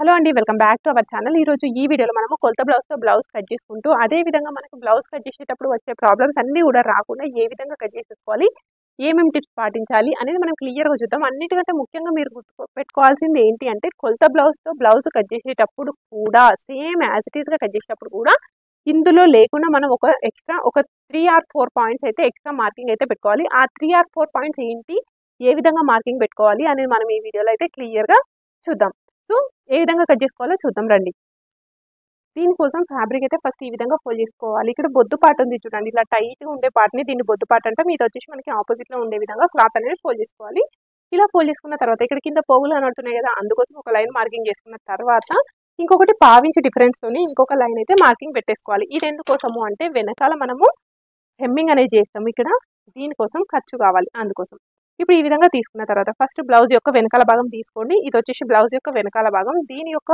Hello అండి, welcome back to our channel. ఈరోజు ఈ వీడియోలో మనము కొలత బ్లౌజ్తో బ్లౌజ్ కట్ చేసుకుంటూ అదే విధంగా మనకు బ్లౌజ్ కట్ చేసేటప్పుడు వచ్చే ప్రాబ్లమ్స్ అన్నీ కూడా రాకుండా ఏ విధంగా కట్ చేసేసుకోవాలి, ఏమేమి టిప్స్ పాటించాలి అనేది మనం క్లియర్గా చూద్దాం. అన్నిటికంటే ముఖ్యంగా మీరు పెట్టుకోవాల్సింది ఏంటి అంటే, కొలత బ్లౌజ్తో బ్లౌజ్ కట్ చేసేటప్పుడు కూడా సేమ్ యాజ్ ఇట్ ఈస్గా కట్ చేసేటప్పుడు కూడా ఇందులో లేకుండా మనం ఒక 3 or 4 పాయింట్స్ అయితే ఎక్స్ట్రా మార్కింగ్ అయితే పెట్టుకోవాలి. ఆ 3 or 4 పాయింట్స్ ఏంటి, ఏ విధంగా మార్కింగ్ పెట్టుకోవాలి అనేది మనం ఈ వీడియోలో అయితే క్లియర్గా చూద్దాం. సో ఏ విధంగా కట్ చేసుకోవాలో చూద్దాం రండి. దీనికోసం ఫ్యాబ్రిక్ అయితే ఫస్ట్ ఈ విధంగా ఫోల్డ్ చేసుకోవాలి. ఇక్కడ బొద్దు పార్ట్ ఉంది చూడండి, ఇలా టైట్గా ఉండే పార్ట్ని దీన్ని బొద్దు పార్ట్ అంటే, ఇది వచ్చేసి మనకి ఆపోజిట్లో ఉండే విధంగా క్లాత్ అనేది ఫోల్డ్ చేసుకోవాలి. ఇలా ఫోల్డ్ చేసుకున్న తర్వాత ఇక్కడ కింద పోగులు కనబడుతున్నాయి కదా, అందుకోసం ఒక లైన్ మార్కింగ్ చేసుకున్న తర్వాత ఇంకొకటి పావించి డిఫరెన్స్తోని ఇంకొక లైన్ అయితే మార్కింగ్ పెట్టేసుకోవాలి. ఇది ఎందుకోసము అంటే, వెనకాల మనము హెమ్మింగ్ అనేది చేస్తాము, ఇక్కడ దీనికోసం ఖర్చు కావాలి అందుకోసం. ఇప్పుడు ఈ విధంగా తీసుకున్న తర్వాత ఫస్ట్ బ్లౌజ్ యొక్క వెనకాల భాగం తీసుకోండి. ఇది వచ్చేసి బ్లౌజ్ యొక్క వెనకాల భాగం. దీని యొక్క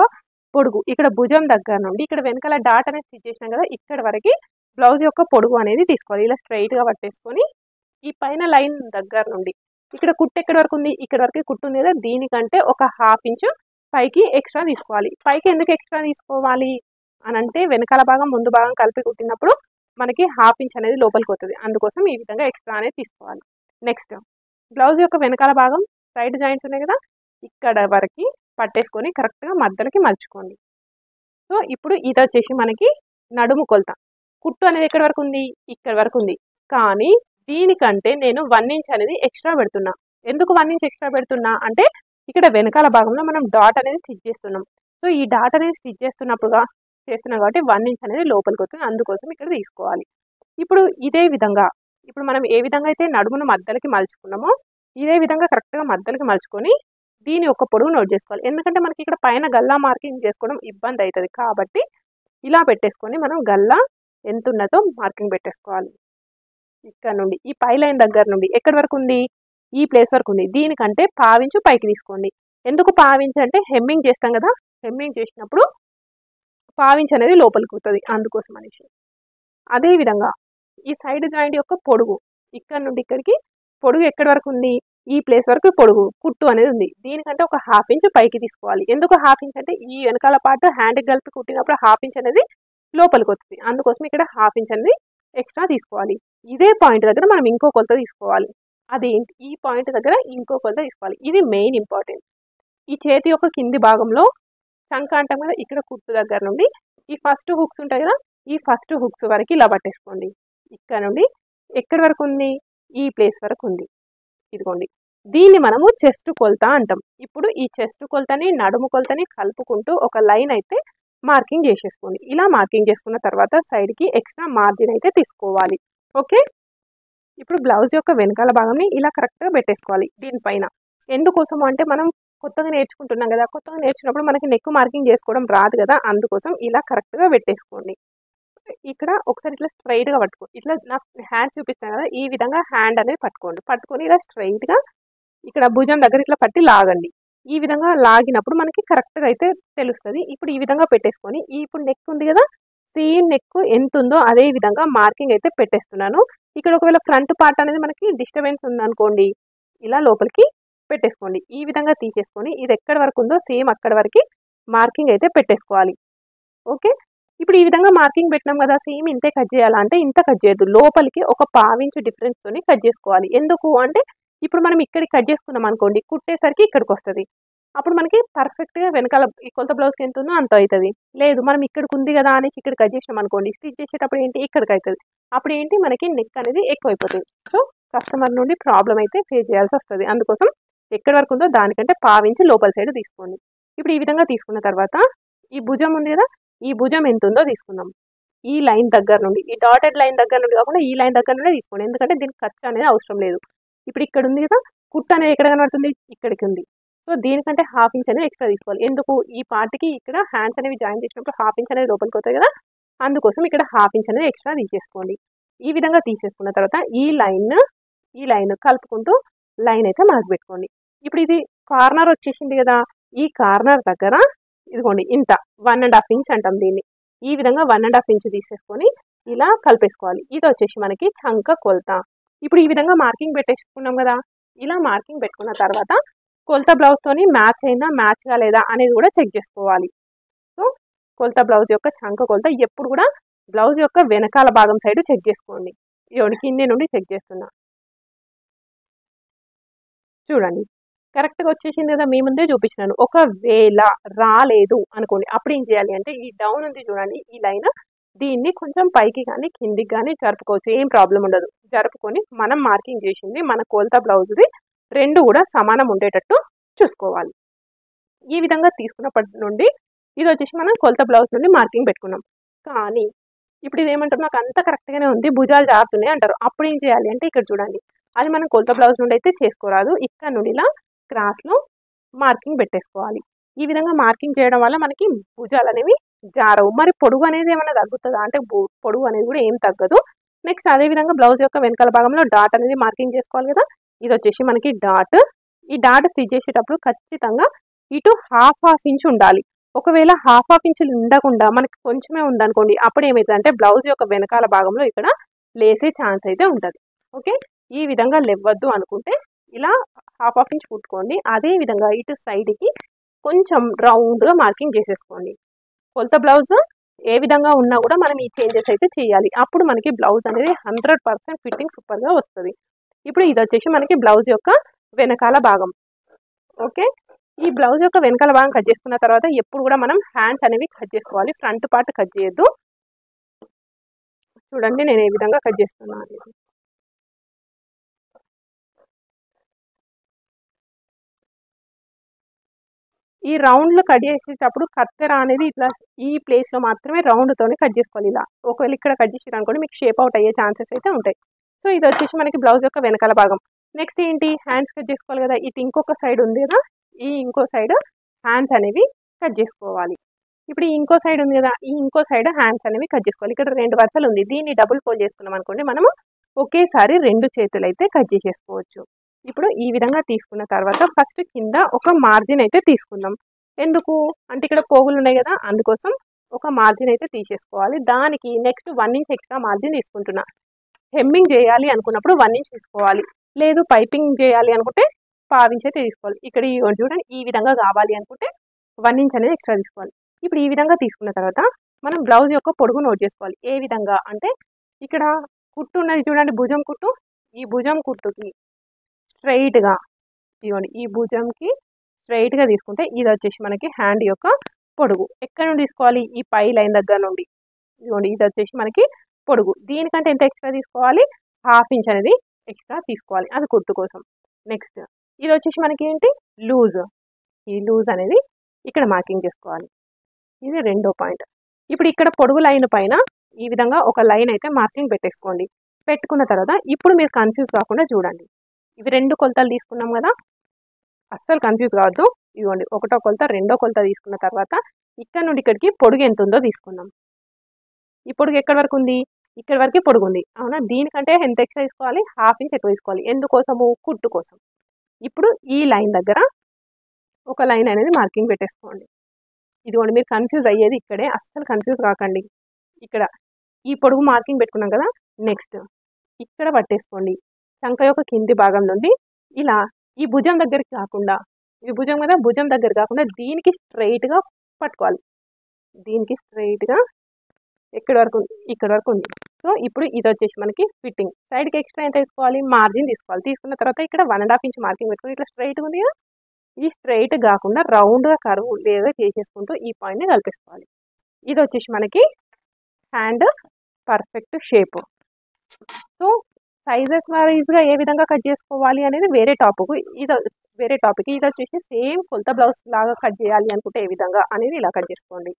పొడుగు ఇక్కడ భుజం దగ్గర నుండి ఇక్కడ వెనకాల డాట్ అనేది స్టిచ్ చేసినాం కదా, ఇక్కడ వరకు బ్లౌజ్ యొక్క పొడుగు అనేది తీసుకోవాలి. ఇలా స్ట్రైట్గా పట్టేసుకొని ఈ పైన లైన్ దగ్గర నుండి ఇక్కడ కుట్టు ఎక్కడి వరకు ఉంది, ఇక్కడ వరకు కుట్టు ఉంది కదా, దీనికంటే ఒక 1/2 ఇంచ్ పైకి ఎక్స్ట్రా తీసుకోవాలి. పైకి ఎందుకు ఎక్స్ట్రా తీసుకోవాలి అని అంటే, వెనకాల భాగం ముందు భాగం కలిపి కుట్టినప్పుడు మనకి 1/2 ఇంచ్ అనేది లోపలికి వస్తుంది, అందుకోసం ఈ విధంగా ఎక్స్ట్రా అనేది తీసుకోవాలి. నెక్స్ట్ బ్లౌజ్ యొక్క వెనకాల భాగం సైడ్ జాయింట్స్ ఉన్నాయి కదా, ఇక్కడ వరకు పట్టేసుకొని కరెక్ట్గా మధ్యలోకి మలుచుకోండి. సో ఇప్పుడు ఇది వచ్చేసి మనకి నడుము కొలత. కుట్టు అనేది ఎక్కడి వరకు ఉంది, ఇక్కడ వరకు ఉంది, కానీ దీనికంటే నేను 1 ఇంచ్ అనేది ఎక్స్ట్రా పెడుతున్నా. ఎందుకు 1 ఇంచ్ ఎక్స్ట్రా పెడుతున్నా అంటే, ఇక్కడ వెనకాల భాగంలో మనం డాట్ అనేది స్టిచ్ చేస్తున్నాం. సో ఈ డాట్ అనేది స్టిచ్ చేస్తున్నాం కాబట్టి 1 ఇంచ్ అనేది లోపలికి వస్తుంది, అందుకోసం ఇక్కడ తీసుకోవాలి. ఇప్పుడు ఇదే విధంగా ఇప్పుడు మనం ఏ విధంగా అయితే నడుమును మధ్యలోకి మలుచుకున్నామో, ఇదే విధంగా కరెక్ట్గా మధ్యలోకి మలుచుకొని దీని యొక్క పొడవు నోట్ చేసుకోవాలి. ఎందుకంటే మనకి ఇక్కడ పైన గల్లా మార్కింగ్ చేసుకోవడం ఇబ్బంది అవుతుంది, కాబట్టి ఇలా పెట్టేసుకొని మనం గల్లా ఎంత ఉన్నదో మార్కింగ్ పెట్టేసుకోవాలి. ఇక్కడ నుండి ఈ పై లైన్ దగ్గర నుండి ఎక్కడి వరకు ఉంది, ఈ ప్లేస్ వరకు ఉంది, దీనికంటే 1/2 ఇంచ్ పైకి తీసుకోండి. ఎందుకు 1/2 ఇంచ్ అంటే, హెమ్మింగ్ చేస్తాం కదా, హెమ్మింగ్ చేసినప్పుడు 1/2 ఇంచ్ అనేది లోపలికి వస్తుంది, అందుకోసం అనేసి. అదేవిధంగా ఈ సైడ్ జాయింట్ యొక్క పొడుగు ఇక్కడ నుండి ఇక్కడికి పొడుగు ఎక్కడి వరకు ఉంది, ఈ ప్లేస్ వరకు పొడుగు కుట్టు అనేది ఉంది, దీనికంటే ఒక 1/2 ఇంచ్ పైకి తీసుకోవాలి. ఎందుకు 1/2 ఇంచ్ అంటే, ఈ వెనకాల పార్ట్ హ్యాండ్ కలిపి కుట్టినప్పుడు 1/2 ఇంచ్ అనేది లోపలికి వస్తుంది, అందుకోసం ఇక్కడ 1/2 ఇంచ్ అనేది ఎక్స్ట్రా తీసుకోవాలి. ఇదే పాయింట్ దగ్గర మనం ఇంకో కొలత తీసుకోవాలి. అదేంటి, ఈ పాయింట్ దగ్గర ఇంకో కొలత తీసుకోవాలి. ఇది మెయిన్ ఇంపార్టెంట్. ఈ చేతి యొక్క కింది భాగంలో చంక అంటాం కదా, ఇక్కడ కుట్టు దగ్గర నుండి ఈ ఫస్ట్ హుక్స్ ఉంటాయి కదా, ఈ ఫస్ట్ హుక్స్ వరకు ఇలా పట్టేసుకోండి. ఇక్కడ నుండి ఎక్కడి వరకు ఉంది, ఈ ప్లేస్ వరకు ఉంది, ఇదిగోండి. దీన్ని మనము చెస్ట్ కొలత అంటాం. ఇప్పుడు ఈ చెస్ట్ కొలతని నడుము కొలతని కలుపుకుంటూ ఒక లైన్ అయితే మార్కింగ్ చేసేసుకోండి. ఇలా మార్కింగ్ చేసుకున్న తర్వాత సైడ్కి ఎక్స్ట్రా మార్జిన్ అయితే తీసుకోవాలి. ఓకే, ఇప్పుడు బ్లౌజ్ యొక్క వెనకాల భాగంని ఇలా కరెక్ట్గా పెట్టేసుకోవాలి దీనిపైన. ఎందుకోసం అంటే, మనం కొత్తగా నేర్చుకుంటున్నాం కదా, కొత్తగా నేర్చుకున్నప్పుడు మనకి నెక్ మార్కింగ్ చేసుకోవడం రాదు కదా, అందుకోసం ఇలా కరెక్ట్గా పెట్టేసుకోండి. ఇక్కడ ఒకసారి ఇట్లా స్ట్రైట్గా పట్టుకో, ఇట్లా నా హ్యాండ్ చూపిస్తాను కదా, ఈ విధంగా హ్యాండ్ అనేది పట్టుకొని ఇలా స్ట్రైట్గా ఇక్కడ భుజం దగ్గర ఇట్లా పట్టి లాగండి. ఈ విధంగా లాగినప్పుడు మనకి కరెక్ట్గా అయితే తెలుస్తుంది. ఇప్పుడు ఈ విధంగా పెట్టేసుకొని ఇప్పుడు నెక్ ఉంది కదా, సేమ్ నెక్ ఎంత ఉందో అదే విధంగా మార్కింగ్ అయితే పెట్టేస్తున్నాను. ఇక్కడ ఒకవేళ ఫ్రంట్ పార్ట్ అనేది మనకి డిస్టర్బెన్స్ ఉందనుకోండి, ఇలా లోపలికి పెట్టేసుకోండి. ఈ విధంగా తీసేసుకొని ఇది ఎక్కడి వరకు ఉందో సేమ్ అక్కడి వరకు మార్కింగ్ అయితే పెట్టేసుకోవాలి. ఓకే, ఇప్పుడు ఈ విధంగా మార్కింగ్ పెట్టినాం కదా, సేమ్ ఇంతే కట్ చేయాలంటే ఇంత కట్ చేయొద్దు, లోపలికి ఒక 1/2 ఇంచ్ డిఫరెన్స్తోని కట్ చేసుకోవాలి. ఎందుకు అంటే, ఇప్పుడు మనం ఇక్కడికి కట్ చేసుకున్నాం అనుకోండి, కుట్టేసరికి ఇక్కడికి వస్తుంది, అప్పుడు మనకి పర్ఫెక్ట్గా వెనకాల ఈ కొలత బ్లౌజ్కి ఎంత ఉందో అంత అవుతుంది. లేదు మనం ఇక్కడికి ఉంది కదా అనేసి ఇక్కడ కట్ చేసినాం అనుకోండి, స్టిచ్ చేసేటప్పుడు ఏంటి ఇక్కడికి అవుతుంది, అప్పుడు ఏంటి మనకి నెక్ అనేది ఎక్కువైపోతుంది. సో కస్టమర్ నుండి ప్రాబ్లం అయితే ఫేస్ చేయాల్సి వస్తుంది, అందుకోసం ఎక్కడి వరకు ఉందో దానికంటే 1/2 ఇంచ్ లోపల సైడ్ తీసుకోండి. ఇప్పుడు ఈ విధంగా తీసుకున్న తర్వాత ఈ భుజం ఉంది కదా, ఈ భుజం ఎంత ఉందో తీసుకుందాం. ఈ లైన్ దగ్గర నుండి, ఈ డాటెడ్ లైన్ దగ్గర నుండి కాకుండా ఈ లైన్ దగ్గర నుండి తీసుకోండి, ఎందుకంటే దీనికి ఖర్చు అనేది అవసరం లేదు. ఇప్పుడు ఇక్కడ ఉంది కదా, కుట్టు అనేది ఎక్కడ కనబడుతుంది, ఇక్కడికి ఉంది. సో దీనికంటే 1/2 ఇంచ్ అనేది ఎక్స్ట్రా తీసుకోవాలి. ఎందుకు, ఈ పార్ట్కి ఇక్కడ హ్యాండ్స్ అనేవి జాయిన్ చేసినప్పుడు 1/2 ఇంచ్ అనేది లోపలికి అవుతాయి కదా, అందుకోసం ఇక్కడ 1/2 ఇంచ్ అనేది ఎక్స్ట్రా తీసేసుకోండి. ఈ విధంగా తీసేసుకున్న తర్వాత ఈ లైన్ కలుపుకుంటూ లైన్ అయితే మార్క్ పెట్టుకోండి. ఇప్పుడు ఇది కార్నర్ వచ్చేసింది కదా, ఈ కార్నర్ దగ్గర ఇదిగోండి ఇంత 1.5 ఇంచ్ అంటాం దీన్ని. ఈ విధంగా 1.5 ఇంచ్ తీసేసుకొని ఇలా కలిపేసుకోవాలి. ఇది వచ్చేసి మనకి చంక కొలత. ఇప్పుడు ఈ విధంగా మార్కింగ్ పెట్టేసుకున్నాం కదా, ఇలా మార్కింగ్ పెట్టుకున్న తర్వాత కొలత బ్లౌజ్తోని మ్యాచ్ అయిందా మ్యాచ్ కాలేదా అనేది కూడా చెక్ చేసుకోవాలి. సో కొలత బ్లౌజ్ యొక్క చంక కొలత ఎప్పుడు కూడా బ్లౌజ్ యొక్క వెనకాల భాగం సైడ్ చెక్ చేసుకోండి. ఇవ్వండి కింది నుండి చెక్ చేస్తున్నా, చూడండి కరెక్ట్గా వచ్చేసింది కదా, మీ ముందే చూపించినాను. ఒకవేళ రాలేదు అనుకోండి, అప్పుడు ఏం చేయాలి అంటే ఈ డౌన్ ఉంది చూడండి, ఈ లైన్ దీన్ని కొంచెం పైకి కానీ కిందికి కానీ జరుపుకోవచ్చు, ఏం ప్రాబ్లం ఉండదు. జరుపుకొని మనం మార్కింగ్ చేసింది మన కొలత బ్లౌజ్ది రెండు కూడా సమానం ఉండేటట్టు చూసుకోవాలి. ఈ విధంగా తీసుకున్నప్పటి నుండి ఇది వచ్చేసి మనం కొలత బ్లౌజ్ నుండి మార్కింగ్ పెట్టుకున్నాం. కానీ ఇప్పుడు ఇది ఏమంటారు, నాకు అంత కరెక్ట్గానే ఉంది భుజాలు జారుతున్నాయి అంటారు. అప్పుడు ఏం చేయాలి అంటే ఇక్కడ చూడండి, అది మనం కొలత బ్లౌజ్ నుండి అయితే చేసుకోరాదు. ఇక్కడ నుండి ఇలా క్రాస్లో మార్కింగ్ పెట్టేసుకోవాలి. ఈ విధంగా మార్కింగ్ చేయడం వల్ల మనకి భుజాలు అనేవి జారవు. మరి పొడుగు అనేది ఏమైనా తగ్గుతుందా అంటే పొడుగు అనేది కూడా ఏం తగ్గదు. నెక్స్ట్ అదేవిధంగా బ్లౌజ్ యొక్క వెనకాల భాగంలో డాట్ అనేది మార్కింగ్ చేసుకోవాలి కదా. ఇది వచ్చేసి మనకి డాట్. ఈ డాట్ స్టిచ్ చేసేటప్పుడు ఖచ్చితంగా ఇటు హాఫ్ ఇంచ్ ఉండాలి. ఒకవేళ హాఫ్ ఇంచ్ ఉండకుండా మనకి కొంచెమే ఉందనుకోండి, అప్పుడు ఏమవుతుంది అంటే బ్లౌజ్ యొక్క వెనకాల భాగంలో ఇక్కడ లేసే ఛాన్స్ అయితే ఉంటుంది. ఓకే, ఈ విధంగా లేవద్దు అనుకుంటే ఇలా హాఫ్ ఇంచ్ కుట్టుకోండి. అదే విధంగా ఇటు సైడ్కి కొంచెం రౌండ్గా మార్కింగ్ చేసేసుకోండి. కొలత బ్లౌజ్ ఏ విధంగా ఉన్నా కూడా మనం ఈ చేంజెస్ అయితే చేయాలి. అప్పుడు మనకి బ్లౌజ్ అనేది 100% ఫిట్టింగ్ సూపర్గా వస్తుంది. ఇప్పుడు ఇది వచ్చేసి మనకి బ్లౌజ్ యొక్క వెనకాల భాగం. ఓకే, ఈ బ్లౌజ్ యొక్క వెనకాల భాగం కట్ చేసుకున్న తర్వాత ఎప్పుడు కూడా మనం హ్యాండ్స్ అనేవి కట్ చేసుకోవాలి, ఫ్రంట్ పార్ట్ కట్ చేయొద్దు. చూడండి నేను ఏ విధంగా కట్ చేస్తున్నాను. ఈ రౌండ్లు కట్ చేసేటప్పుడు కత్తెర అనేది ఇట్లా ఈ ప్లేస్లో మాత్రమే రౌండ్తోనే కట్ చేసుకోవాలి. ఇలా ఒకవేళ ఇక్కడ కట్ చేసారు అనుకోండి మీకు షేప్ అవుట్ అయ్యే ఛాన్సెస్ అయితే ఉంటాయి. సో ఇది వచ్చేసి మనకి బ్లౌజ్ యొక్క వెనకాల భాగం. నెక్స్ట్ ఏంటి, హ్యాండ్స్ కట్ చేసుకోవాలి కదా. ఇటు ఇంకొక సైడ్ ఉంది కదా, ఈ ఇంకో సైడ్ హ్యాండ్స్ అనేవి కట్ చేసుకోవాలి. ఇప్పుడు ఈ ఇంకో సైడ్ ఉంది కదా, ఈ ఇంకో సైడ్ హ్యాండ్స్ అనేవి కట్ చేసుకోవాలి. ఇక్కడ 2 వరుసలు ఉంది, దీన్ని డబుల్ ఫోల్డ్ చేసుకున్నాం అనుకోండి, మనము ఒకేసారి 2 చేతులు అయితే కట్ చేసేసుకోవచ్చు. ఇప్పుడు ఈ విధంగా తీసుకున్న తర్వాత ఫస్ట్ కింద ఒక మార్జిన్ అయితే తీసుకుందాం. ఎందుకు అంటే ఇక్కడ పోగులు ఉన్నాయి కదా, అందుకోసం ఒక మార్జిన్ అయితే తీసేసుకోవాలి. దానికి నెక్స్ట్ 1 ఇంచ్ ఎక్స్ట్రా మార్జిన్ తీసుకుంటున్నా. హెమ్మింగ్ చేయాలి అనుకున్నప్పుడు 1 ఇంచ్ తీసుకోవాలి, లేదు పైపింగ్ చేయాలి అనుకుంటే 1/2 ఇంచ్ అయితే తీసుకోవాలి. ఇక్కడ చూడండి ఈ విధంగా కావాలి అనుకుంటే 1 ఇంచ్ అనేది ఎక్స్ట్రా తీసుకోవాలి. ఇప్పుడు ఈ విధంగా తీసుకున్న తర్వాత మనం బ్లౌజ్ యొక్క పొడుగు నోట్ చేసుకోవాలి. ఏ విధంగా అంటే ఇక్కడ కుట్టు ఉన్నది చూడండి, భుజం కుట్టు. ఈ భుజం కుట్టుకి స్ట్రైట్గా ఇవ్వండి, ఈ భుజంకి స్ట్రైట్గా తీసుకుంటే ఇది వచ్చేసి మనకి హ్యాండ్ యొక్క పొడుగు. ఎక్కడ నుండి తీసుకోవాలి, ఈ పై లైన్ దగ్గర నుండి. ఇవ్వండి ఇది వచ్చేసి మనకి పొడుగు. దీనికంటే ఎంత ఎక్స్ట్రా తీసుకోవాలి, 1/2 ఇంచ్ అనేది ఎక్స్ట్రా తీసుకోవాలి, అది కుట్టు కోసం. నెక్స్ట్ ఇది వచ్చేసి మనకి ఏంటి, లూజ్. ఈ లూజ్ అనేది ఇక్కడ మార్కింగ్ చేసుకోవాలి. ఇది రెండో పాయింట్. ఇప్పుడు ఇక్కడ పొడుగు లైన్ పైన ఈ విధంగా ఒక లైన్ అయితే మార్కింగ్ పెట్టేసుకోండి. పెట్టుకున్న తర్వాత ఇప్పుడు మీరు కన్ఫ్యూజ్ కాకుండా చూడండి, ఇవి 2 కొలతలు తీసుకున్నాం కదా, అస్సలు కన్ఫ్యూజ్ కావద్దు. ఇవ్వండి ఒకటో కొలత రెండో కొలత తీసుకున్న తర్వాత ఇక్కడ నుండి ఇక్కడికి పొడుగు ఎంత ఉందో తీసుకున్నాం. ఈ పొడుగు ఎక్కడి వరకు ఉంది, ఇక్కడ వరకు పొడుగు ఉంది అవునా. దీనికంటే ఎంత ఎక్స్ట్రా తీసుకోవాలి, 1/2 ఇంచ్ ఎక్కువ తీసుకోవాలి. ఎందుకోసము, కుట్టు కోసం. ఇప్పుడు ఈ లైన్ దగ్గర ఒక లైన్ అనేది మార్కింగ్ పెట్టేసుకోండి. ఇదిగోండి మీరు కన్ఫ్యూజ్ అయ్యేది ఇక్కడే, అస్సలు కన్ఫ్యూజ్ కాకండి. ఇక్కడ ఈ పొడుగు మార్కింగ్ పెట్టుకున్నాం కదా, నెక్స్ట్ ఇక్కడ పట్టేసుకోండి. చంక యొక్క కింది భాగం నుండి ఇలా ఈ భుజం దగ్గరికి కాకుండా, ఈ భుజం కదా, భుజం దగ్గర కాకుండా దీనికి స్ట్రైట్గా పట్టుకోవాలి. దీనికి స్ట్రైట్గా ఎక్కడి వరకు ఉంది, ఇక్కడ వరకు ఉంది. సో ఇప్పుడు ఇది వచ్చేసి మనకి ఫిట్టింగ్. సైడ్కి ఎక్స్ట్రా ఎంత తీసుకోవాలి, మార్జిన్ తీసుకోవాలి. తీసుకున్న తర్వాత ఇక్కడ 1.5 ఇంచ్ మార్కింగ్ పెట్టుకుని ఇట్లా స్ట్రైట్గా ఉంది కదా, ఈ స్ట్రైట్ కాకుండా రౌండ్గా కరువు లేదా చేసేసుకుంటూ ఈ పాయింట్ని కలిపేసుకోవాలి. ఇది వచ్చేసి మనకి hand perfect shape. So sizes వైజ్గా ఏ విధంగా కట్ చేసుకోవాలి అనేది వేరే టాపిక్. ఇది వేరే టాపిక్. ఇది వచ్చేసి సేమ్ కొలత బ్లౌజ్ లాగా కట్ చేయాలి అనుకుంటే ఏ విధంగా అనేది ఇలా కట్ చేసుకోండి.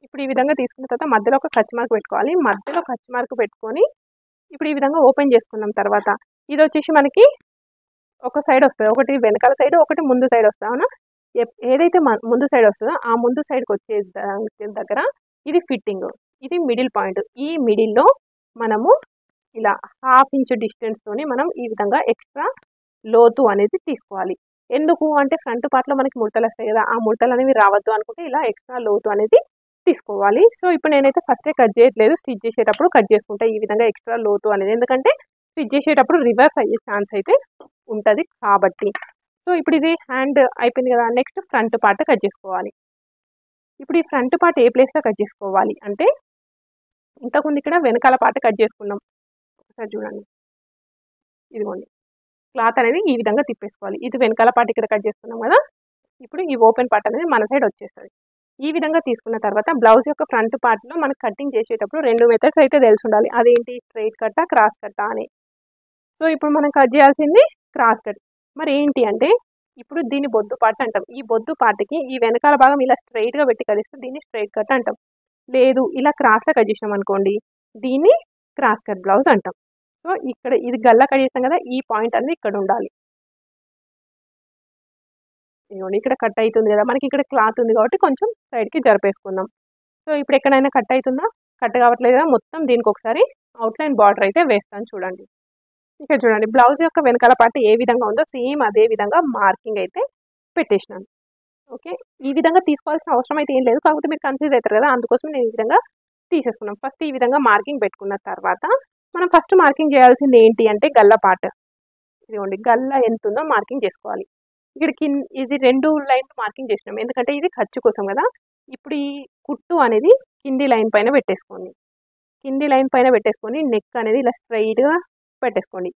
ఇప్పుడు ఈ విధంగా తీసుకున్న తర్వాత మధ్యలో ఒక ఖర్చు మార్క్ పెట్టుకోవాలి. మధ్యలో ఖర్చు మార్క్ పెట్టుకొని ఇప్పుడు ఈ విధంగా ఓపెన్ చేసుకున్నాం తర్వాత ఇది వచ్చేసి మనకి ఒక సైడ్ వస్తుంది, ఒకటి వెనకాల సైడ్, ఒకటి ముందు సైడ్ వస్తుంది అవునా. ఏదైతే ముందు సైడ్ వస్తుందో ఆ ముందు సైడ్కి వచ్చే దగ్గర ఇది ఫిట్టింగ్, ఇది మిడిల్ పాయింట్. ఈ మిడిల్లో మనము ఇలా 1/2 ఇంచ్ డిస్టెన్స్తోని మనం ఈ విధంగా ఎక్స్ట్రా లోతు అనేది తీసుకోవాలి. ఎందుకు అంటే ఫ్రంట్ పార్ట్లో మనకి ముడతలు వస్తాయి కదా, ఆ ముడతలు అనేవి రావద్దు అనుకుంటే ఇలా ఎక్స్ట్రా లోతు అనేది తీసుకోవాలి. సో ఇప్పుడు నేనైతే ఫస్టే కట్ చేయట్లేదు, స్టిచ్ చేసేటప్పుడు కట్ చేసుకుంటా ఈ విధంగా ఎక్స్ట్రా లోతు అనేది, ఎందుకంటే స్టిచ్ చేసేటప్పుడు రివర్స్ అయ్యే ఛాన్స్ అయితే ఉంటుంది కాబట్టి. సో ఇప్పుడు ఇది హ్యాండ్ అయిపోయింది కదా, నెక్స్ట్ ఫ్రంట్ పార్ట్ కట్ చేసుకోవాలి. ఇప్పుడు ఈ ఫ్రంట్ పార్ట్ ఏ ప్లేస్లో కట్ చేసుకోవాలి అంటే, ఇంతకుముందు ఇక్కడ వెనకాల పార్ట్ కట్ చేసుకున్నాం, ఒకసారి చూడండి, ఇదిగోండి క్లాత్ అనేది ఈ విధంగా తిప్పేసుకోవాలి. ఇది వెనకాల పార్ట్ ఇక్కడ కట్ చేసుకున్నాం కదా, ఇప్పుడు ఈ ఓపెన్ పార్ట్ అనేది మన సైడ్ వచ్చేస్తుంది. ఈ విధంగా తీసుకున్న తర్వాత బ్లౌజ్ యొక్క ఫ్రంట్ పార్ట్లో మనకు కటింగ్ చేసేటప్పుడు 2 మెథడ్స్ అయితే తెలిసి ఉండాలి. అదేంటి, స్ట్రైట్ కట్టా క్రాస్ కట్టా అని. సో ఇప్పుడు మనం కట్ చేయాల్సింది క్రాస్ కట్. మరి ఏంటి అంటే, ఇప్పుడు దీన్ని బొద్దు పార్ట్ అంటాం. ఈ బొద్దు పార్ట్కి ఈ వెనకాల భాగం ఇలా స్ట్రైట్గా పెట్టి కదిస్తే దీన్ని స్ట్రైట్ కట్ అంటాం. లేదు ఇలా క్రాస్లో కట్ చేసినాం అనుకోండి, దీన్ని క్రాస్ కట్ బ్లౌజ్ అంటాం. సో ఇక్కడ ఇది గల్లా కట్ చేస్తాం కదా, ఈ పాయింట్ అనేది ఇక్కడ ఉండాలి. ఇదిగోండి ఇక్కడ కట్ అవుతుంది కదా, మనకి ఇక్కడ క్లాత్ ఉంది కాబట్టి కొంచెం సైడ్కి జరిపేసుకుందాం. సో ఇప్పుడు ఎక్కడైనా కట్ అవుతుందా, కట్ కావట్లేదు కదా, మొత్తం దీనికి ఒకసారి అవుట్లైన్ బార్డర్ అయితే వేస్తాను చూడండి. ఇక్కడ చూడండి బ్లౌజ్ యొక్క వెనకాల పార్ట్ ఏ విధంగా ఉందో సేమ్ అదే విధంగా మార్కింగ్ అయితే పెట్టేసినాను. ఓకే, ఈ విధంగా తీసుకోవాల్సిన అవసరం అయితే ఏం లేదు, కాకపోతే మీరు కన్ఫ్యూజ్ అవుతారు కదా, అందుకోసం నేను ఈ విధంగా తీసేసుకున్నాం. ఫస్ట్ ఈ విధంగా మార్కింగ్ పెట్టుకున్న తర్వాత మనం ఫస్ట్ మార్కింగ్ చేయాల్సింది ఏంటి అంటే గల్లా పార్ట్. ఇదిగోండి గల్లా ఎంత ఉందో మార్కింగ్ చేసుకోవాలి. ఇక్కడ ఇది 2 లైన్లు మార్కింగ్ చేసినాం, ఎందుకంటే ఇది ఖర్చు కోసం కదా. ఇప్పుడు ఈ కుట్టు అనేది కింది లైన్ పైన పెట్టేసుకోండి. కింది లైన్ పైన పెట్టేసుకొని నెక్ అనేది ఇలా స్ట్రైట్గా పెట్టేసుకోండి.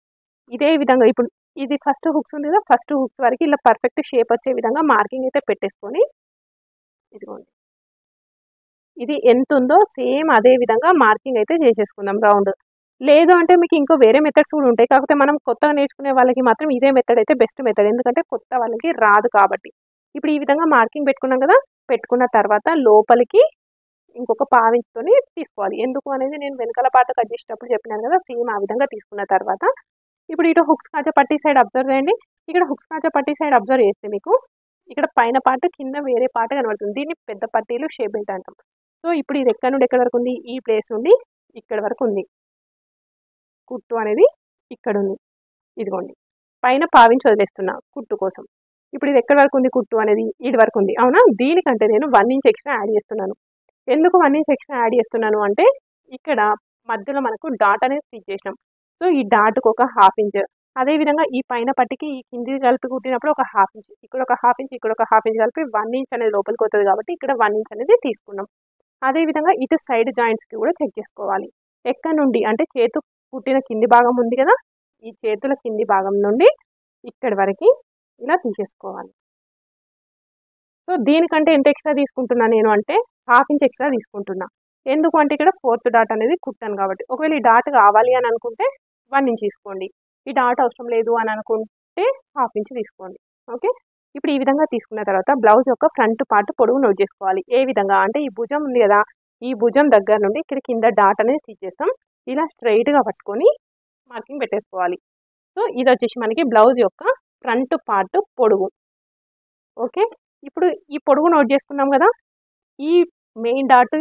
ఇదే విధంగా ఇప్పుడు ఇది ఫస్ట్ హుక్స్ ఉంది కదా, ఫస్ట్ హుక్స్ వరకు ఇలా పర్ఫెక్ట్ షేప్ వచ్చే విధంగా మార్కింగ్ అయితే పెట్టేసుకొని, ఇదిగోండి ఇది ఎంత ఉందో సేమ్ అదే విధంగా మార్కింగ్ అయితే చేసేసుకుందాం రౌండ్. లేదు అంటే మీకు ఇంకో వేరే మెథడ్స్ కూడా ఉంటాయి, కాకపోతే మనం కొత్తగా నేర్చుకునే వాళ్ళకి మాత్రం ఇదే మెథడ్ అయితే బెస్ట్ మెథడ్, ఎందుకంటే కొత్త వాళ్ళకి రాదు కాబట్టి. ఇప్పుడు ఈ విధంగా మార్కింగ్ పెట్టుకున్నాం కదా, పెట్టుకున్న తర్వాత లోపలికి ఇంకొక పావించుకొని తీసుకోవాలి. ఎందుకు అనేది నేను వెనకాల పార్ట్ కట్ చేసేటప్పుడు చెప్పినాను కదా, సేమ్ ఆ విధంగా తీసుకున్న తర్వాత ఇప్పుడు ఇటు హుక్స్ కాజా పట్టీ సైడ్ అబ్జర్వ్ చేయండి. ఇక్కడ హుక్స్ కాజా పట్టీ సైడ్ అబ్జర్వ్ చేస్తే మీకు ఇక్కడ పైన పార్ట్ కింద వేరే పార్ట్ కనబడుతుంది, దీన్ని పెద్ద పట్టీలు షేప్ బెల్ట్ అంటాం. సో ఇప్పుడు ఇది ఎక్కడ నుండి ఎక్కడ వరకు ఉంది, ఈ ప్లేస్ నుండి ఇక్కడ వరకు ఉంది, కుట్టు అనేది ఇక్కడ ఉంది. ఇదిగోండి పైన పావించి వదిలేస్తున్నా కుట్టు కోసం. ఇప్పుడు ఇది ఎక్కడి వరకు ఉంది కుట్టు అనేది, ఇది వరకు ఉంది అవునా. దీనికంటే నేను 1 ఇంచ్ ఎక్స్ట్రా యాడ్ చేస్తున్నాను. ఎందుకు 1 ఇంచ్ ఎక్స్ట్రా యాడ్ చేస్తున్నాను అంటే, ఇక్కడ మధ్యలో మనకు డాట్ అనేది స్టిచ్ చేసినాం. సో ఈ డాట్కు ఒక 1/2 ఇంచ్, అదేవిధంగా ఈ పైన పట్టికి ఈ కింది కలిపి కుట్టినప్పుడు ఒక 1/2 ఇంచ్, ఇక్కడ ఒక 1/2 ఇంచ్, ఇక్కడ ఒక 1/2 ఇంచ్ కలిపి 1 ఇంచ్ అనేది లోపలికి వస్తుంది కాబట్టి ఇక్కడ 1 ఇంచ్ అనేది తీసుకున్నాం. అదేవిధంగా ఇటు సైడ్ జాయింట్స్కి కూడా చెక్ చేసుకోవాలి. ఎక్కడ నుండి అంటే చేతు కుట్టిన కింది భాగం ఉంది కదా, ఈ చేతుల కింది భాగం నుండి ఇక్కడి వరకు ఇలా తీసేసుకోవాలి. సో దీనికంటే ఎంత ఎక్స్ట్రా తీసుకుంటున్నా నేను అంటే 1/2 ఇంచ్ ఎక్స్ట్రా తీసుకుంటున్నా. ఎందుకు అంటే ఇక్కడ 4th డాట్ అనేది కుట్టాను కాబట్టి. ఒకవేళ ఈ డాట్ కావాలి అని అనుకుంటే 1 ఇంచ్ తీసుకోండి, ఈ డాట్ అవసరం లేదు అని అనుకుంటే 1/2 ఇంచ్ తీసుకోండి. ఓకే, ఇప్పుడు ఈ విధంగా తీసుకున్న తర్వాత బ్లౌజ్ యొక్క ఫ్రంట్ పార్ట్ పొడవు నోట్ చేసుకోవాలి. ఏ విధంగా అంటే ఈ భుజం ఉంది కదా, ఈ భుజం దగ్గర నుండి ఇక్కడ కింద డాట్ అనేది స్టిచ్ చేస్తాం, ఇలా స్ట్రైట్గా పట్టుకొని మార్కింగ్ పెట్టేసుకోవాలి. సో ఇది వచ్చేసి మనకి బ్లౌజ్ యొక్క ఫ్రంట్ పార్ట్ పొడవు. ఓకే, ఇప్పుడు ఈ పొడవు నోట్ చేసుకున్నాం కదా, ఈ మెయిన్ డాట్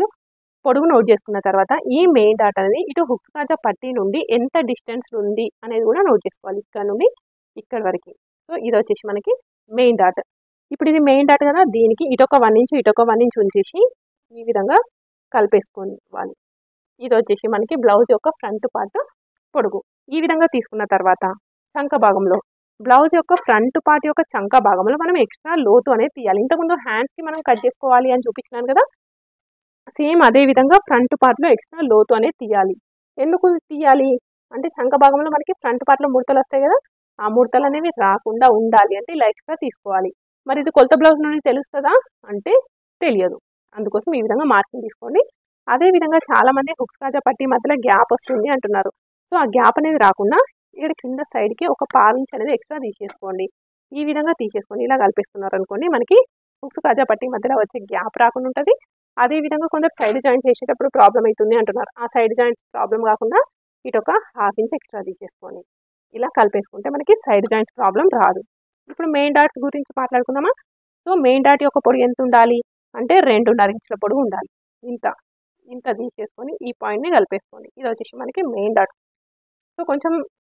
పొడవు నోట్ చేసుకున్న తర్వాత ఈ మెయిన్ డాట్ అనేది ఇటు హుక్స్ కాజా పట్టీ నుండి ఎంత డిస్టెన్స్ ఉంది అనేది కూడా నోట్ చేసుకోవాలి, ఇక్కడ నుండి ఇక్కడ వరకు. సో ఇది వచ్చేసి మనకి మెయిన్ డాట్. ఇప్పుడు ఇది మెయిన్ డాట్ కదా, దీనికి ఇటొక 1 ఇంచ్ ఇటొక 1 ఇంచ్ ఉంచేసి ఈ విధంగా కలిపేసుకోవాలి. ఇది వచ్చేసి మనకి బ్లౌజ్ యొక్క ఫ్రంట్ పార్ట్ పొడుగు. ఈ విధంగా తీసుకున్న తర్వాత చంక భాగంలో బ్లౌజ్ యొక్క ఫ్రంట్ పార్ట్ యొక్క చంక భాగంలో మనం ఎక్స్ట్రా లోతు అనేది తీయాలి. ఇంతకుముందు హ్యాండ్స్కి మనం కట్ చేసుకోవాలి అని చూపించినాను కదా, సేమ్ అదే విధంగా ఫ్రంట్ పార్ట్లో ఎక్స్ట్రా లోతు అనేది తీయాలి. ఎందుకు తీయాలి అంటే చంక భాగంలో మనకి ఫ్రంట్ పార్ట్లో ముడతలు వస్తాయి కదా, ఆ ముడతలు అనేవి రాకుండా ఉండాలి అంటే ఇలా ఎక్స్ట్రా తీసుకోవాలి. మరి ఇది కొలత బ్లౌజ్ నుండి తెలుస్తుందా అంటే తెలియదు, అందుకోసం ఈ విధంగా మార్కింగ్ తీసుకోండి. అదేవిధంగా చాలామంది హుక్స్ కాజా పట్టీ మధ్యలో గ్యాప్ వస్తుంది అంటున్నారు. సో ఆ గ్యాప్ అనేది రాకుండా ఇక్కడ కింద సైడ్కి ఒక 1/2 ఇంచ్ అనేది ఎక్స్ట్రా తీసేసుకోండి. ఈ విధంగా తీసేసుకొని ఇలా కలిపేస్తున్నారు అనుకోండి, మనకి హుక్స్ కాజా పట్టీ మధ్యలో వచ్చే గ్యాప్ రాకుండా ఉంటుంది. అదేవిధంగా కొందరు సైడ్ జాయింట్ చేసేటప్పుడు ప్రాబ్లం అవుతుంది అంటున్నారు, ఆ సైడ్ జాయింట్స్ ప్రాబ్లం కాకుండా ఇటు ఒక 1/2 ఇంచ్ ఎక్స్ట్రా తీసేసుకోండి. ఇలా కలిపేసుకుంటే మనకి సైడ్ జాయింట్స్ ప్రాబ్లం రాదు. ఇప్పుడు మెయిన్ డాట్ గురించి మాట్లాడుకుందామా. సో మెయిన్ డాట్ యొక్క పొడవు ఎంత ఉండాలి అంటే 2.5 ఇంచుల పొడవు ఉండాలి. ఇంత తీసేసుకొని ఈ పాయింట్ని కలిపేసుకోండి. ఇది వచ్చేసి మనకి మెయిన్ డాట్. సో కొంచెం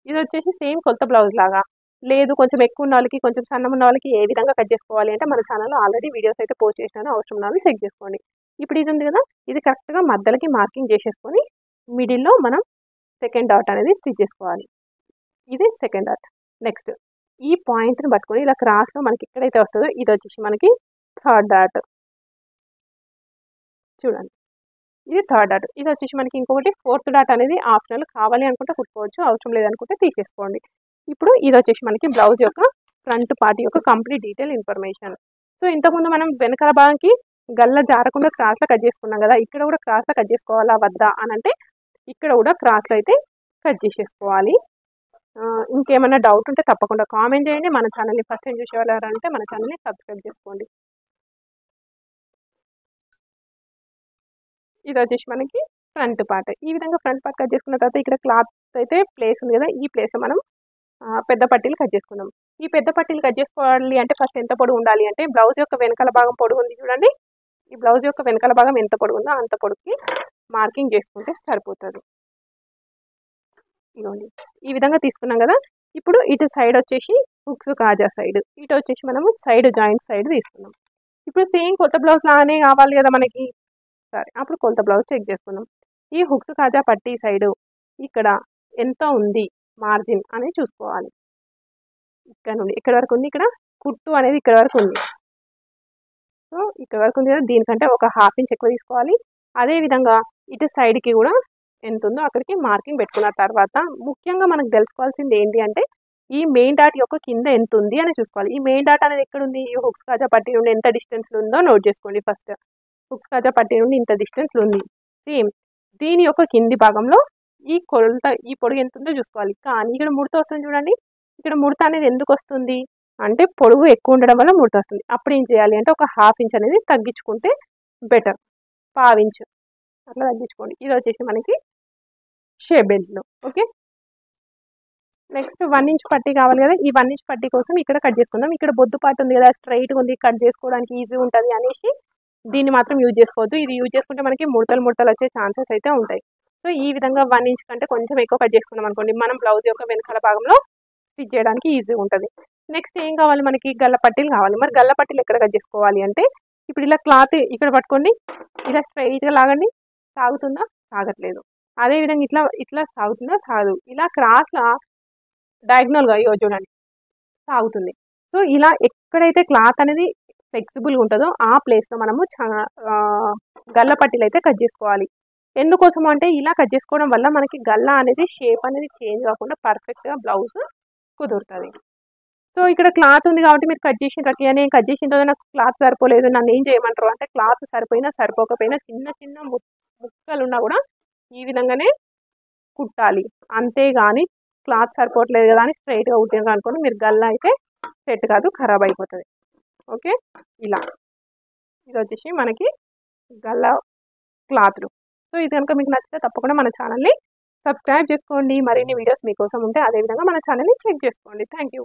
ఇది వచ్చేసి సేమ్ కొత్త బ్లౌజ్ లాగా, లేదు కొంచెం ఎక్కువ ఉన్న వాళ్ళకి కొంచెం సన్నం ఉన్న వాళ్ళకి ఏ విధంగా కట్ చేసుకోవాలి అంటే మన ఛానల్లో ఆల్రెడీ వీడియోస్ అయితే పోస్ట్ చేసినాను, అవసరం ఉన్న వాళ్ళు చెక్ చేసుకోండి. ఇప్పుడు ఇది ఉంది కదా, ఇది కరెక్ట్గా మధ్యలోకి మార్కింగ్ చేసేసుకొని మిడిల్లో మనం సెకండ్ డాట్ అనేది స్టిచ్ చేసుకోవాలి. ఇది సెకండ్ డాట్. నెక్స్ట్ ఈ పాయింట్ని పట్టుకొని ఇలా క్రాస్లో మనకి ఎక్కడైతే వస్తుందో ఇది వచ్చేసి మనకి థర్డ్ డాట్. చూడండి, ఇది థర్డ్ డాట్. ఇది వచ్చేసి మనకి ఇంకొకటి ఫోర్త్ డాట్ అనేది ఆప్షనల్, కావాలి అనుకుంటే కుట్టుకోవచ్చు, అవసరం లేదనుకుంటే తీసేసుకోండి. ఇప్పుడు ఇది వచ్చేసి మనకి బ్లౌజ్ యొక్క ఫ్రంట్ పార్ట్ యొక్క కంప్లీట్ డీటెయిల్ ఇన్ఫర్మేషన్. సో ఇంతకుముందు మనం వెనకాల భాగంకి గల్ల జారకుండా క్రాస్లో కట్ చేసుకున్నాం కదా, ఇక్కడ కూడా క్రాస్లో కట్ చేసుకోవాలా వద్దా అని అంటే ఇక్కడ కూడా క్రాస్లో అయితే కట్ చేసేసుకోవాలి. ఇంకేమైనా డౌట్ ఉంటే తప్పకుండా కామెంట్ చేయండి. మన ఛానల్ని ఫస్ట్ టైం చూసేవాళ్ళంటే మన ఛానల్ని సబ్స్క్రైబ్ చేసుకోండి. ఇది వచ్చేసి మనకి ఫ్రంట్ పార్ట్. ఈ విధంగా ఫ్రంట్ పార్ట్ కట్ చేసుకున్న తర్వాత ఇక్కడ క్లాత్ అయితే ప్లేస్ ఉంది కదా, ఈ ప్లేస్ మనం పెద్ద పట్టీలు కట్ చేసుకుందాం. ఈ పెద్ద పట్టీలు కట్ చేసుకోవాలి అంటే ఫస్ట్ ఎంత పొడవు ఉండాలి అంటే బ్లౌజ్ యొక్క వెనకాల భాగం పొడవు ఉంది చూడండి, ఈ బ్లౌజ్ యొక్క వెనకాల భాగం ఎంత పొడవు ఉందో అంత పొడవుకి మార్కింగ్ చేసుకుంటే సరిపోతుంది. ఇదిగోండి, ఈ విధంగా తీసుకున్నాం కదా. ఇప్పుడు ఇటు సైడ్ వచ్చేసి హుక్స్ కాజా సైడ్, ఇటు వచ్చేసి మనము సైడ్ జాయింట్ సైడ్ తీసుకున్నాం. ఇప్పుడు సేమ్ కొత్త బ్లౌజ్ లానే కావాలి కదా మనకి, సరే అప్పుడు కొలత బ్లౌజ్ చెక్ చేసుకుందాం. ఈ హుక్స్ కాజా పట్టీ సైడు ఇక్కడ ఎంత ఉంది మార్జిన్ అనేది చూసుకోవాలి. ఇక్కడ నుండి ఇక్కడ వరకు ఉంది, ఇక్కడ కుట్టు అనేది ఇక్కడ వరకు ఉంది. సో ఇక్కడ వరకు ఉంది కదా, దీనికంటే ఒక ½ ఇంచ్ ఎక్కువ తీసుకోవాలి. అదేవిధంగా ఇటు సైడ్కి కూడా ఎంత ఉందో అక్కడికి మార్కింగ్ పెట్టుకున్న తర్వాత ముఖ్యంగా మనకు తెలుసుకోవాల్సింది ఏంటి అంటే ఈ మెయిన్ డాట్ యొక్క కింద ఎంత ఉంది అని చూసుకోవాలి. ఈ మెయిన్ డాట్ అనేది ఎక్కడ ఉంది, ఈ హుక్స్ కాజా పట్టీ నుండి ఎంత డిస్టెన్స్లో ఉందో నోట్ చేసుకోండి. ఫస్ట్ హుక్స్ కాజా పట్టీ నుండి ఇంత డిస్టెన్స్లో ఉంది. సేమ్ దీని యొక్క కింది భాగంలో ఈ కొలత ఈ పొడుగు ఎంత ఉందో చూసుకోవాలి. కానీ ఇక్కడ ముడత వస్తుంది చూడండి, ఇక్కడ ముడత అనేది ఎందుకు వస్తుంది అంటే పొడుగు ఎక్కువ ఉండడం వల్ల ముడత వస్తుంది. అప్పుడు ఏం చేయాలి అంటే ఒక ½ ఇంచ్ అనేది తగ్గించుకుంటే బెటర్, ½ ఇంచ్ అట్లా తగ్గించుకోండి. ఇది వచ్చేసి మనకి షేప్ బెల్ట్లో. ఓకే, నెక్స్ట్ 1 ఇంచ్ పట్టీ కావాలి కదా, ఈ 1 ఇంచ్ పట్టీ కోసం ఇక్కడ కట్ చేసుకుందాం. ఇక్కడ బొద్దు పార్ట్ ఉంది కదా, స్ట్రైట్గా ఉంది, కట్ చేసుకోవడానికి ఈజీ ఉంటుంది అనేసి దీన్ని మాత్రం యూజ్ చేసుకోవద్దు. ఇది యూజ్ చేసుకుంటే మనకి ముడతలు వచ్చే ఛాన్సెస్ అయితే ఉంటాయి. సో ఈ విధంగా 1 ఇంచ్ కంటే కొంచెం ఎక్కువ కట్ చేసుకున్నాం అనుకోండి, మనం బ్లౌజ్ యొక్క వెనకాల భాగంలో స్టిచ్ చేయడానికి ఈజీ ఉంటుంది. నెక్స్ట్ ఏం కావాలి మనకి, గల్ల పట్టీలు కావాలి. మరి గల్ల పట్టీలు ఎక్కడ కట్ చేసుకోవాలి అంటే ఇప్పుడు ఇలా క్లాత్ ఇక్కడ పట్టుకోండి, ఇలా స్ట్రైట్గా లాగండి, సాగుతుందా సాగట్లేదు. అదేవిధంగా ఇట్లా ఇట్లా సాగుతుందా సాగదు. ఇలా క్రాస్లా డయాగ్నల్గా ఇవ్వ చూడండి సాగుతుంది. సో ఇలా ఎక్కడైతే క్లాత్ అనేది ఫ్లెక్సిబుల్గా ఉంటుందో ఆ ప్లేస్లో మనము గల్ల పట్టీలు అయితే కట్ చేసుకోవాలి. ఎందుకోసం అంటే ఇలా కట్ చేసుకోవడం వల్ల మనకి గల్ల అనేది షేప్ అనేది చేంజ్ కాకుండా పర్ఫెక్ట్గా బ్లౌజ్ కుదురుతుంది. సో ఇక్కడ క్లాత్ ఉంది కాబట్టి మీరు కట్ చేసిన రకీ అని కట్ చేసిన తర్వాత నాకు క్లాత్ సరిపోలేదు నన్ను ఏం చేయమంటారు అంటే క్లాత్ సరిపోయినా సరిపోకపోయినా చిన్న చిన్న ముక్కలు ఉన్నా కూడా ఈ విధంగానే కుట్టాలి. అంతేగాని క్లాత్ సరిపోవట్లేదు కదా అని స్ట్రైట్గా కుట్టారు అనుకోండి మీరు గల్ల అయితే సెట్ కాదు, ఖరాబ్ అయిపోతుంది. ఓకే, ఇలా ఇది వచ్చేసి మనకి గల్ల క్లాత్లు. సో ఇది కనుక మీకు నచ్చితే తప్పకుండా మన ఛానల్ని సబ్స్క్రైబ్ చేసుకోండి. మరిన్ని వీడియోస్ మీకోసం ఉంటే అదేవిధంగా మన ఛానల్ని చెక్ చేసుకోండి. Thank you.